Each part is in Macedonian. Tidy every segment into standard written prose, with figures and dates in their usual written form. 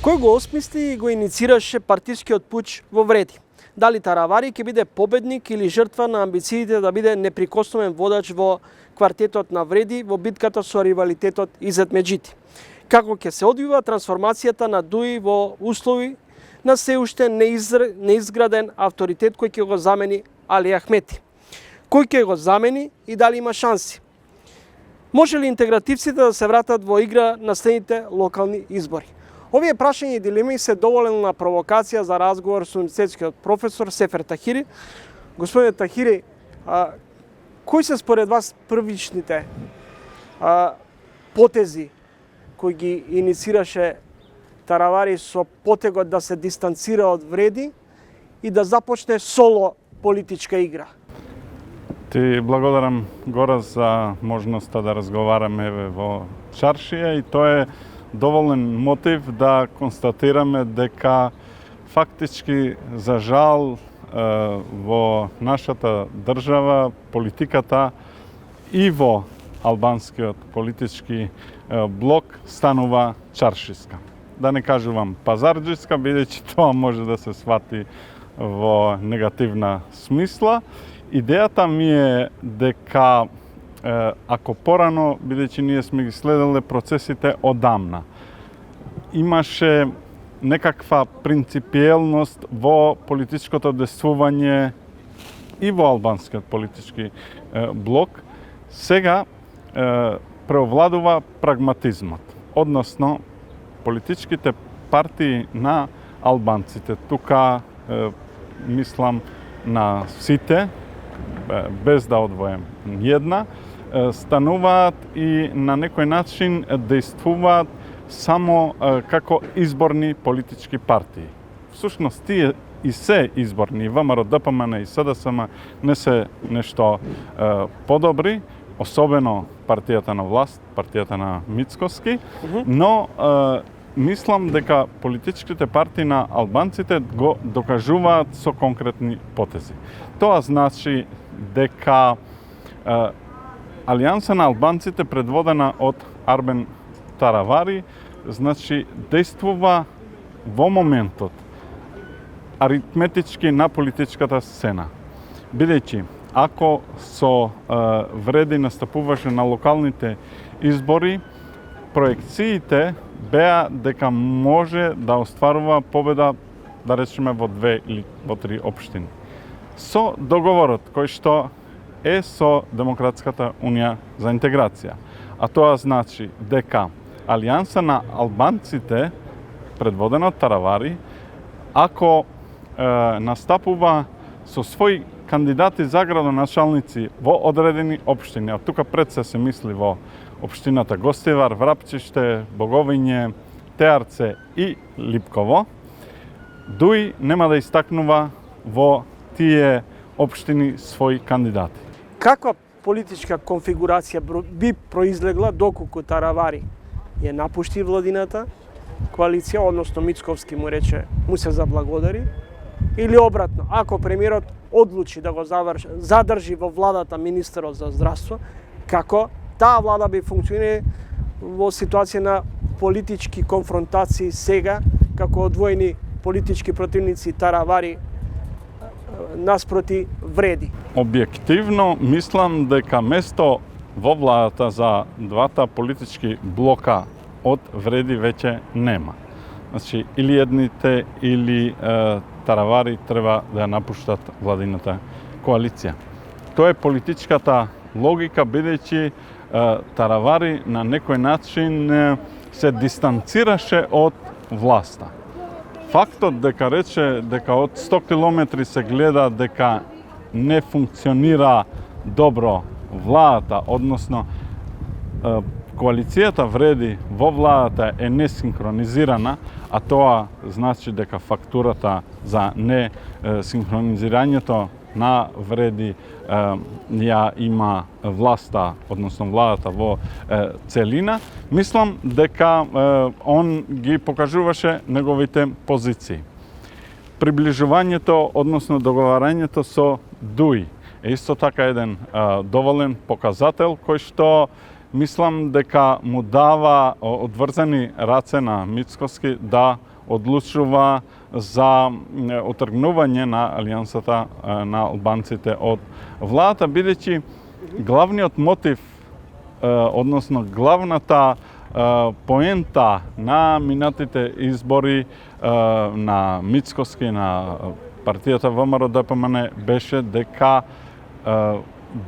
Кој го осмисли и го иницираше партискиот пуч во Вреди? Дали Таравари ќе биде победник или жртва на амбициите да биде неприкосновен водач во квартетот на Вреди во битката со ривалитетот Изет Меджити? Како ќе се одвива трансформацијата на ДУИ во услови на се уште неизграден авторитет кој ќе го замени Али Ахмети? Кој ќе го замени и дали има шанси? Може ли интегративците да се вратат во игра на следните локални избори? Овие прашања и дилеми се доволна провокација за разговор со универзитетскиот професор Сефер Тахири. Господине Тахири, кои се според вас првичните потези кои ги иницираше Таравари со потегот да се дистанцира од Вреди и да започне соло политичка игра? Ти благодарам, Гора, за можноста да разговараме во Чаршија, и тоа е доволен мотив да констатираме дека фактички, за жал, во нашата држава политиката и во албанскиот политички блок станува чаршиска. Да не кажувам пазарџиска, бидејќи тоа може да се свати во негативна смисла. Идејата ми е дека ако порано, бидејќи ние сме ги следеле процесите одамна, имаше некаква принципиелност во политичкото действување и во албанскиот политички блок, сега преовладува прагматизмот, односно политичките партии на албанците. Тука мислам на сите, без да одвоем една, стануваат и на некој начин действуваат само како изборни политички партии. Всушност тие и се изборни, ВМРО, ДПМН и СДСМ не се нешто подобри, особено партијата на власт, партијата на Мицкоски, но мислам дека политичките партии на албанците го докажуваат со конкретни потези. Тоа значи дека Алијанса на албанците, предводена од Арбен Таравари, значи действува во моментот аритметички на политичката сцена. Бидејќи ако со Вреди настапуваше на локалните избори, проекциите беа дека може да остварува победа, да речеме, во 2 или во 3 општини. Со договорот кој што е со Демократската унија за интеграција. А тоа значи дека Алијанса на албанците, предводена од Таравари, ако настапува со своји кандидати за градоначалници во одредени општини, а тука пред се мисли во општината Гостивар, Врапчиште, Боговиње, Теарце и Липково, ДУИ нема да истакнува во тие општини своји кандидати. Каква политичка конфигурација би произлегла доколку Таравари ја напушти владината коалиција, односно Мицковски му рече, му се заблагодари, или обратно, ако премиерот одлучи да го задржи во владата министерот за здравство, како таа влада би функционира во ситуација на политички конфронтации сега, како одвоени политички противници Таравари наспроти Вреди? Објективно мислам дека место во владата за двата политички блока од Вреди веќе нема. Значи, или едните, или Таравари треба да ја напуштат владината коалиција. Тоа е политичката логика, бидејќи Таравари на некој начин се дистанцираше од власта. Фактот дека рече дека од 100 километри се гледа дека не функционира добро владата, односно коалицијата Вреди во владата е несинхронизирана, а тоа значи дека фактурата за несинхронизирањето на Вреди ја има власта, односно владата во целина, мислам дека он ги покажуваше неговите позиции. Приближувањето, односно договарањето со ДУИ е исто така еден доволен показател кој што мислам дека му дава одврзани раце на Мицкоски да одлучува за отргнување на алијансата на албанците од владата, бидејќи главниот мотив, односно главната поента на минатите избори на Мицкоски, на партијата ВМРО ДПМН беше дека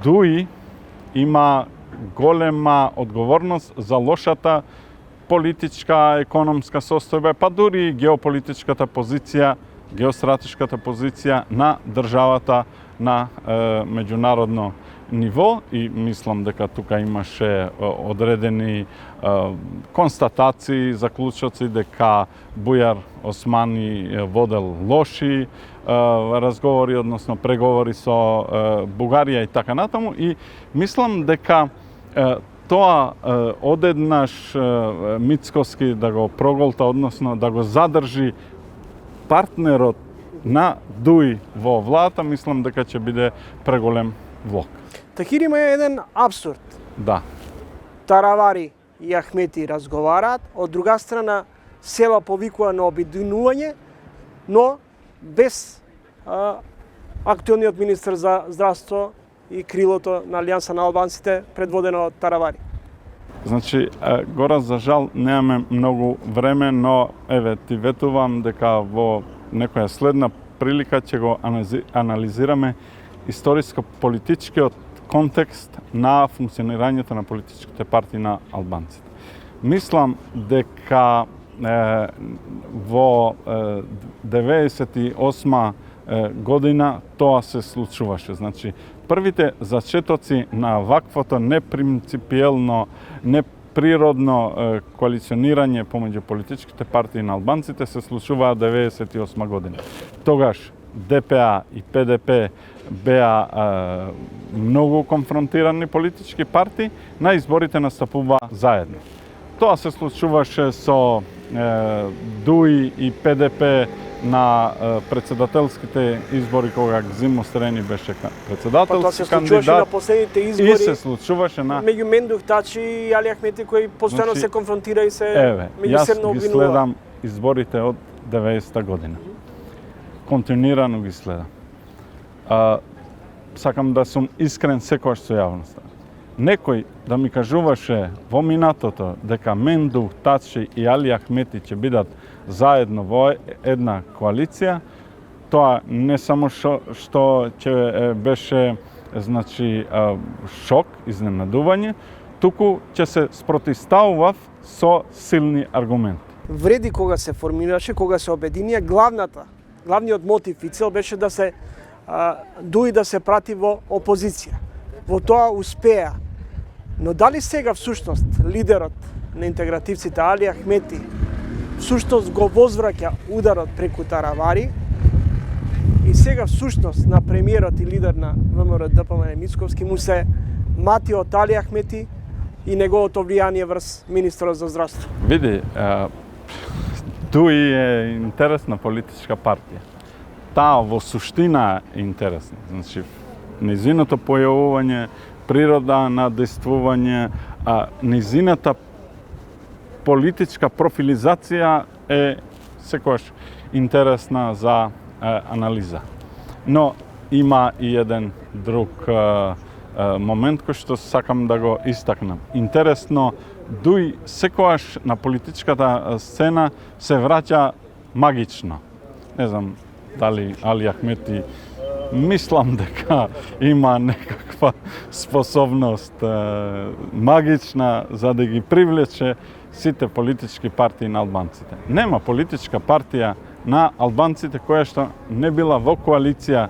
ДУИ има голема одговорност за лошата политичка, економска состојба, па дури и геополитичката позиција, геостратешката позиција на државата на меѓународно ниво, и мислам дека тука имаше одредени констатации, заклучоци дека Бујар Османи водел лоши разговори, односно преговори со Бугарија и така натаму, и мислам дека тоа одеднаш Мицкоски да го проголта, односно да го задржи партнерот на ДУИ во владата, мислам дека ќе биде преголем влог. Тахир, има еден абсурд. Да. Таравари и Ахмети разговараат, од друга страна Сева повикува на обединување, но без актуелниот министер за здравство и крилото на Алијанса на албанците, предводено од Таравари. Значи, Гора, за жал, немаме многу време, но еве ти ветувам дека во некоја следна прилика ќе го анализираме историско-политичкиот контекст на функционирањето на политичките партии на албанците. Мислам дека во 98 година тоа се случуваше. Значи, првите зачетоци на ваквото непринципиелно, неприродно коалиционирање помеѓу политичките партии на албанците се случуваа 98 година. Тогаш ДПА и ПДП беа многу конфронтирани политички партии, на изборите настапува заедно. Тоа се случуваше со ДУИ и ПДП на председателските избори, кога Гзимо Стрени беше председателски кандидат, на последните избори, и се случуваше на меѓу Мендух Тачи и Али Ахмети, кои постојано се конфронтира и се јас меѓусебно ги обвинува. следам изборите од 90-та година. Континуирано ги следам. Сакам да сум искрен секогаш со јавноста. Некој да ми кажуваше во минатото дека Мендух Тачи и Али Ахмети ќе бидат заедно во една коалиција, тоа не само што ќе беше, значи, шок, изненадување, туку ќе се спротивставував со силни аргументи. Вреди кога се формираше, кога се обединија, главниот мотив и цел беше да се ДУИ да се прати во опозиција. Во тоа успеа. Но дали сега всушност лидерот на интегративците Али Ахмети всушност го возвраќа ударот преку Таравари, и сега всушност на премиерот и лидер на ВМРО ДПМН Мицковски му се мати од Али Ахмети и неговото влијание врз министерот за здравство? Види, ДУИ е интересна политичка партија. Таа во суштина е интересна. Значи, низиното појавување, природа на действување, низината политичка профилизација е секогаш интересна за анализа. Но има и еден друг момент кој што сакам да го истакнам. Интересно, ДУИ секогаш на политичката сцена се враќа магично. Не знам дали Али Ахмети, мислам дека има некаква способност магична за да ги привлече сите политички партии на албанците. Нема политичка партија на албанците која што не била во коалиција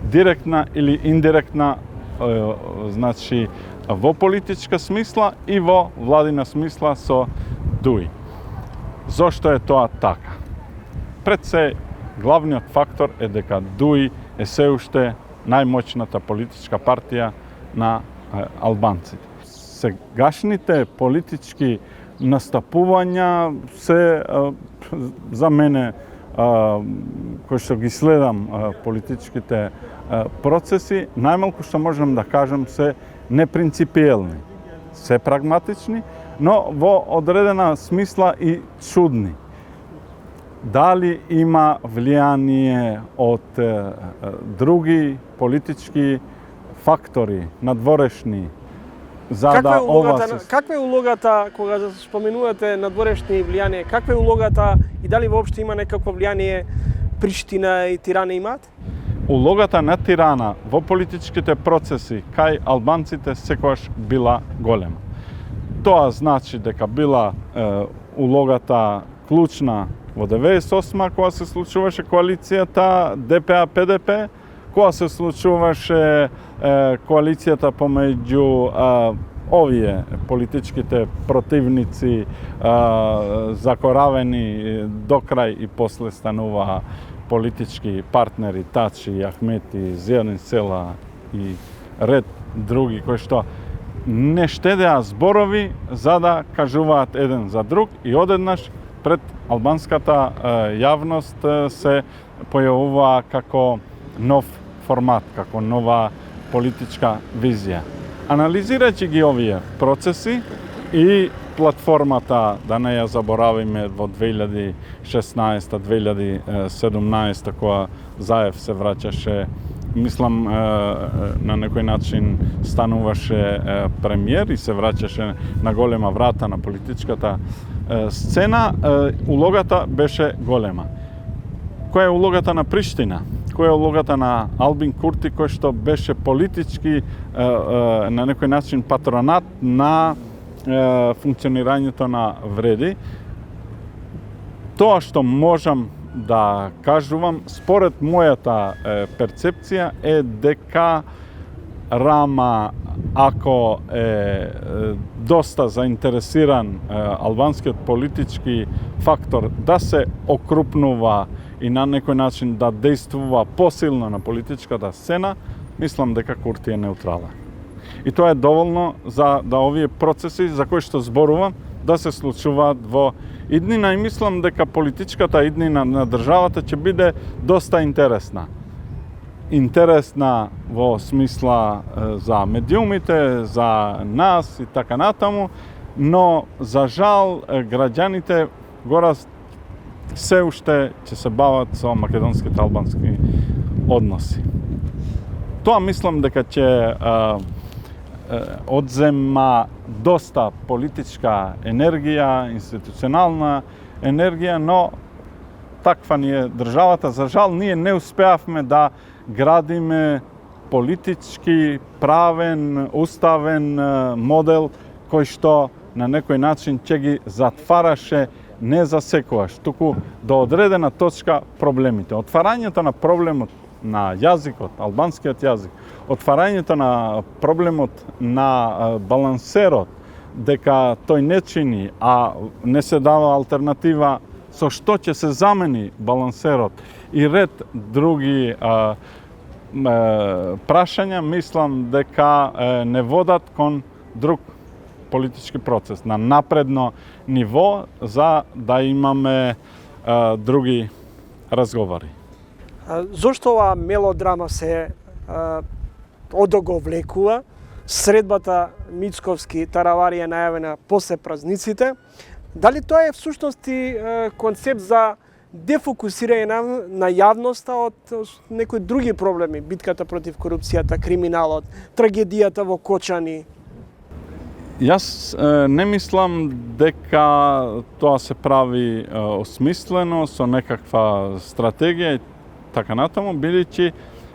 директна или индиректна, значи во политичка смисла и во владина смисла со ДУИ. Зошто е тоа така? Пред се, главниот фактор е дека ДУИ е се уште најмоćната политичка партија на албанците. Сегашните политички настапувања се за мене, кој што ги следам политичките процеси, најмалку што можам да кажам се непринципиелни, се прагматични, но во одредена смисла и чудни. дали има влијание од други политички фактори, надворешни, за да ова се... Каква е улогата, кога споменувате надворешни влијание, каква е улогата и дали воопшто има некакво влијание Приштина и Тирана имаат? Улогата на Тирана во политичките процеси кај албанците секогаш била голема. Тоа значи дека била улогата клучна во 98 кога се случуваше коалицијата ДПА-ПДП, кога се случуваше коалицијата помеѓу овие политичките противници закоравени до крај и после станува политички партнери Тачи, Ахмети, Зијадин Села и ред други кои што не штедеа зборови за да кажуваат еден за друг и одеднаш пред албанската јавност се појавува како нов формат, како нова политичка визија. Анализирајќи ги овие процеси и платформата, да не ја заборавиме, во 2016-2017, кога Заев се враќаше, мислам, на некој начин стануваше премиер и се враќаше на голема врата на политичката сцена, улогата беше голема. Која е улогата на Приштина? Која е улогата на Албин Курти, кој што беше политички на некој начин патронат на функционирањето на Вреди? Тоа што можам да кажувам, според мојата перцепција е дека Рама, ако е доста заинтересиран албанскиот политички фактор да се окрупнува и на некој начин да действува посилно на политичката сцена, мислам дека Курти е неутрален. И тоа е доволно за да овие процеси за кои што зборувам да се случуваат во иднина и мислам дека политичката иднина на државата ќе биде доста интересна. Интересна во смисла за медиумите, за нас и така натаму, но за жал граѓаните гора се уште ќе се бават со македонските албански односи. Тоа мислам дека ќе одзема доста политичка енергија, институционална енергија, но таква ни е државата. За жал, ние не успеавме да градиме политички, правен, уставен модел кој што на некој начин ќе ги затвараше не за секогаш, туку до одредена точка проблемите. Отварањето на проблемот на јазикот, албанскиот јазик, отварањето на проблемот на балансерот, дека тој не чини, а не се дава алтернатива со што ќе се замени балансерот и ред други прашања, мислам дека не водат кон друг политички процес на напредно ниво за да имаме други разговори. Зошто оваа мелодрама се одоговлекува? Средбата Мицковски-Таравари е најавена после празниците. Дали тоа е всушност и концепт за дефокусирање на јавноста од некои други проблеми, битката против корупцијата, криминалот, трагедијата во Кочани? Јас не мислам дека тоа се прави осмислено со некаква стратегија и така натаму, бидејќи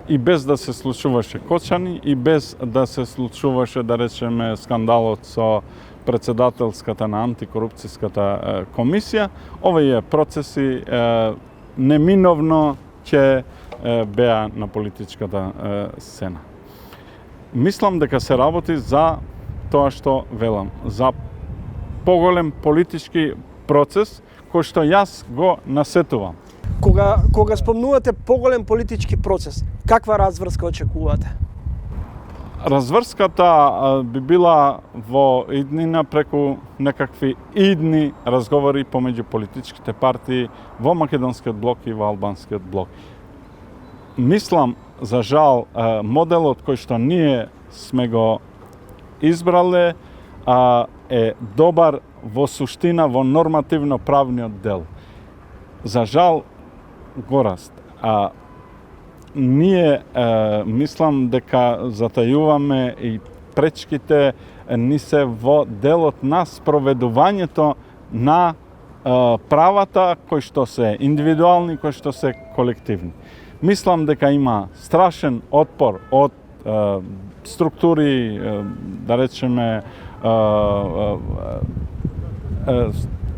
и без да се случуваше Кочани и без да се случуваше, да речеме, скандалот со председателската на антикорупцијската комисија, овие процеси неминовно ќе беа на политичката сцена. Мислам дека се работи за тоа што велам, за поголем политички процес кој што јас го насетувам. Кога спомнувате поголем политички процес, каква разврска очекувате? Разврската би била во иднина преку некакви идни разговори помеѓу политичките партии во македонскиот блок и во албанскиот блок. Мислам, за жал, моделот кој што ние сме го избрале е добар во суштина, во нормативно правниот дел. за жал го раст. А ние мислам дека затајуваме и пречките ни се во делот на спроведувањето на правата кои што се индивидуални, кои што се колективни. Мислам дека има страшен отпор од структури, да речеме,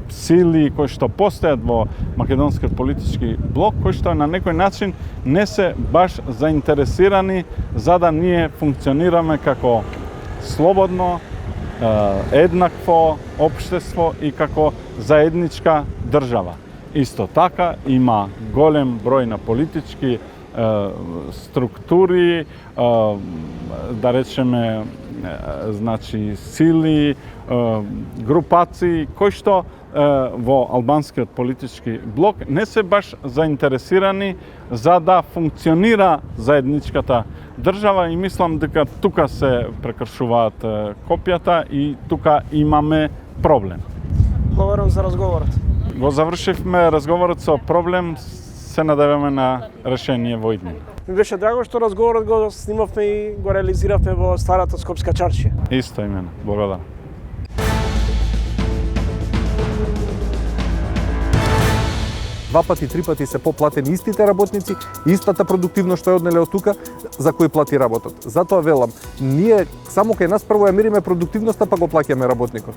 сили кои што постојат во македонскиот политички блок, кои што на некој начин не се баш заинтересирани за да ние функционираме како слободно, еднакво општество и како заедничка држава. Исто така има голем број на политички структури, да речеме, значи сили, групации кои што во албанскиот политички блок не се баш заинтересирани за да функционира заедничката држава, и мислам дека тука се прекршуваат копјата и тука имаме проблем. Благодарам за разговорот. Го завршивме разговорот со проблем, се надеваме на решение во иднина. Ми беше драго што разговорот го снимавме и го реализиравме во старата Скопска чаршија. Исто имено. Благодарам. Два пати, три пати се поплатени истите работници, истата продуктивност што ја однеле од тука, за кои плати работат. Затоа велам, ние само кај нас прво ја мериме продуктивноста, па го плаќаме работникот.